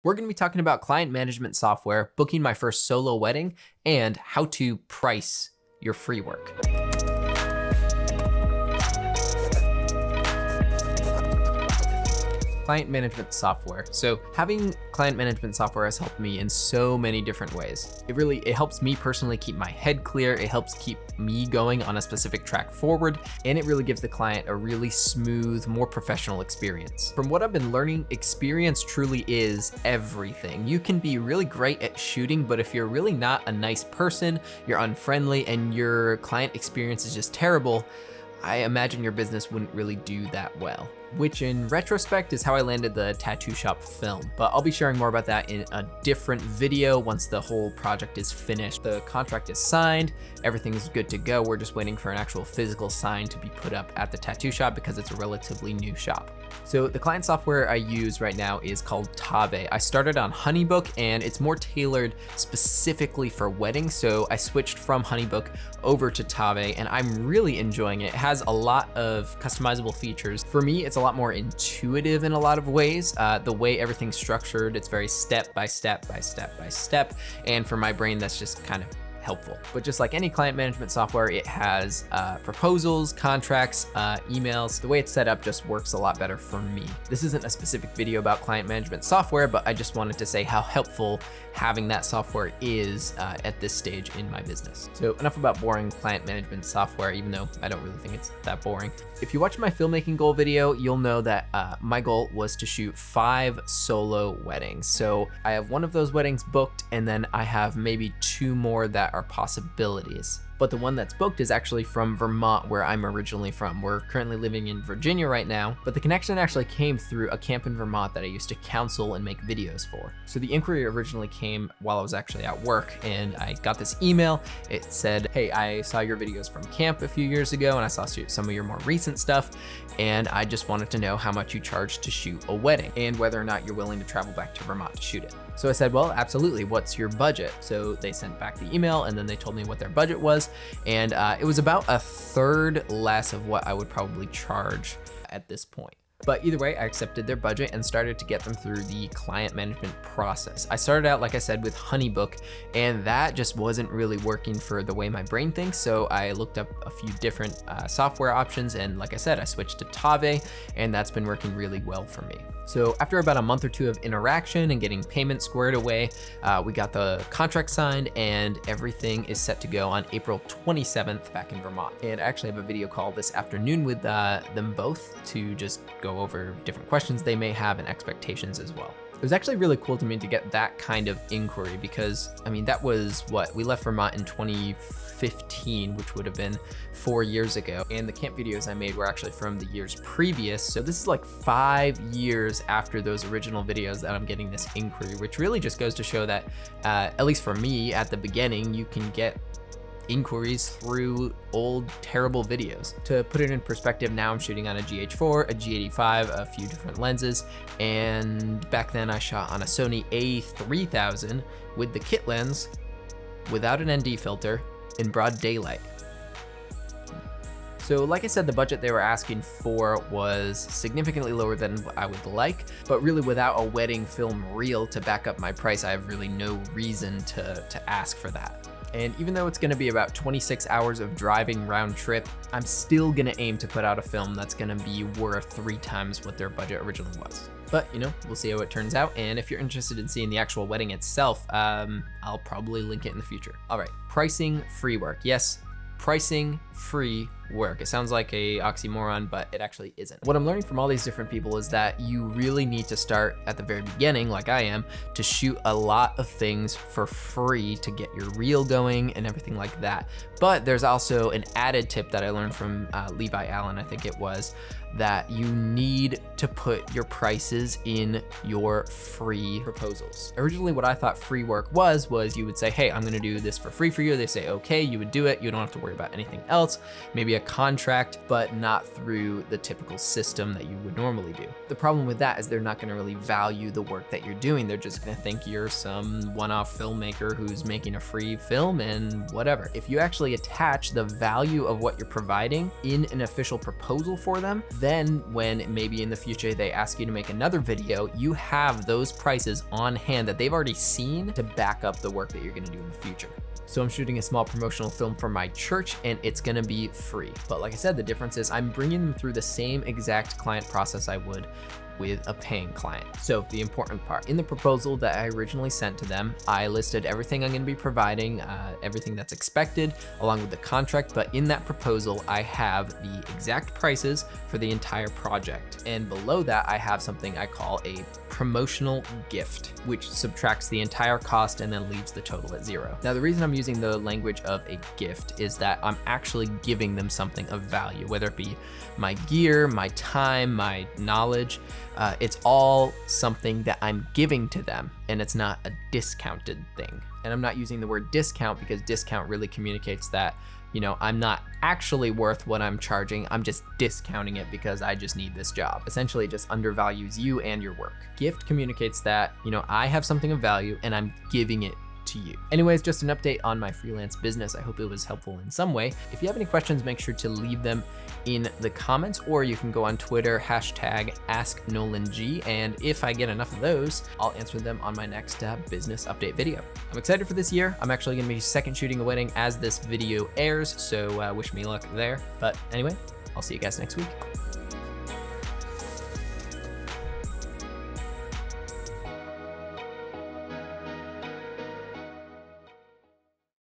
We're going to be talking about client management software, booking my first solo wedding, and how to price your free work. Client management software. So having client management software has helped me in so many different ways. It helps me personally keep my head clear. It helps keep me going on a specific track forward, and it really gives the client a really smooth, more professional experience. From what I've been learning, experience truly is everything. You can be really great at shooting, but if you're really not a nice person, you're unfriendly, and your client experience is just terrible, I imagine your business wouldn't really do that well. Which in retrospect is how I landed the tattoo shop film, but I'll be sharing more about that in a different video once the whole project is finished. The contract is signed, everything is good to go. We're just waiting for an actual physical sign to be put up at the tattoo shop because it's a relatively new shop. So the client software I use right now is called Tave. I started on Honeybook and it's more tailored specifically for weddings. So I switched from Honeybook over to Tave and I'm really enjoying it. It has a lot of customizable features. For me, it's a lot more intuitive in a lot of ways. The way everything's structured, it's very step by step by step by step. And for my brain, that's just kind of helpful. But just like any client management software, it has proposals, contracts, emails. The way it's set up just works a lot better for me. This isn't a specific video about client management software, but I just wanted to say how helpful having that software is at this stage in my business. So enough about boring client management software, even though I don't really think it's that boring. If you watch my filmmaking goal video, you'll know that my goal was to shoot 5 solo weddings. So I have one of those weddings booked, and then I have maybe 2 more that are possibilities. But the one that's booked is actually from Vermont, where I'm originally from. We're currently living in Virginia right now, but the connection actually came through a camp in Vermont that I used to counsel and make videos for. So the inquiry originally came while I was actually at work, and I got this email. It said, hey, I saw your videos from camp a few years ago, and I saw some of your more recent stuff, and I just wanted to know how much you charge to shoot a wedding, and whether or not you're willing to travel back to Vermont to shoot it. So I said, well, absolutely, what's your budget? So they sent back the email, and then they told me what their budget was, and it was about a third less of what I would probably charge at this point. But either way, I accepted their budget and started to get them through the client management process. I started out, like I said, with Honeybook, and that just wasn't really working for the way my brain thinks. So I looked up a few different software options, and like I said, I switched to Tave, and that's been working really well for me. So after about a month or 2 of interaction and getting payment squared away, we got the contract signed and everything is set to go on April 27th back in Vermont. And I actually have a video call this afternoon with them both to just go over different questions they may have and expectations as well. It was actually really cool to me to get that kind of inquiry because, I mean, that was we left Vermont in 2015, which would have been 4 years ago. And the camp videos I made were actually from the years previous. So this is like 5 years after those original videos that I'm getting this inquiry, which really just goes to show that, at least for me at the beginning, you can get inquiries through old terrible videos. To put it in perspective, now I'm shooting on a GH4, a G85, a few different lenses, and back then I shot on a Sony A3000 with the kit lens without an ND filter in broad daylight. So like I said, the budget they were asking for was significantly lower than what I would like, but really without a wedding film reel to back up my price, I have really no reason to ask for that. And even though it's gonna be about 26 hours of driving round trip, I'm still gonna aim to put out a film that's gonna be worth 3 times what their budget originally was. But you know, we'll see how it turns out. And if you're interested in seeing the actual wedding itself, I'll probably link it in the future. All right, pricing free work. Yes, pricing free work. It sounds like a oxymoron, but it actually isn't. What I'm learning from all these different people is that you really need to start at the very beginning, like I am, to shoot a lot of things for free to get your reel going and everything like that. But there's also an added tip that I learned from Levi Allen, I think it was, that you need to put your prices in your free proposals. Originally, what I thought free work was you would say, hey, I'm gonna do this for free for you. They say, okay, you would do it. You don't have to worry about anything else. Maybe via contract, but not through the typical system that you would normally do. The problem with that is they're not gonna really value the work that you're doing. They're just gonna think you're some one-off filmmaker who's making a free film and whatever. If you actually attach the value of what you're providing in an official proposal for them, then when maybe in the future they ask you to make another video, you have those prices on hand that they've already seen to back up the work that you're gonna do in the future. So I'm shooting a small promotional film for my church and it's gonna be free. But like I said, the difference is I'm bringing them through the same exact client process I would with a paying client. So the important part, in the proposal that I originally sent to them, I listed everything I'm gonna be providing, everything that's expected, along with the contract, but in that proposal, I have the exact prices for the entire project. And below that, I have something I call a promotional gift, which subtracts the entire cost and then leaves the total at zero. Now, the reason I'm using the language of a gift is that I'm actually giving them something of value, whether it be my gear, my time, my knowledge. It's all something that I'm giving to them, and it's not a discounted thing. And I'm not using the word discount because discount really communicates that, you know, I'm not actually worth what I'm charging. I'm just discounting it because I just need this job. Essentially, it just undervalues you and your work. Gift communicates that, you know, I have something of value and I'm giving it to you. Anyways, just an update on my freelance business. I hope it was helpful in some way. If you have any questions, make sure to leave them in the comments, or you can go on Twitter, #AskNolanG, and if I get enough of those, I'll answer them on my next business update video. I'm excited for this year. I'm actually gonna be second shooting a wedding as this video airs, so wish me luck there. But anyway, I'll see you guys next week.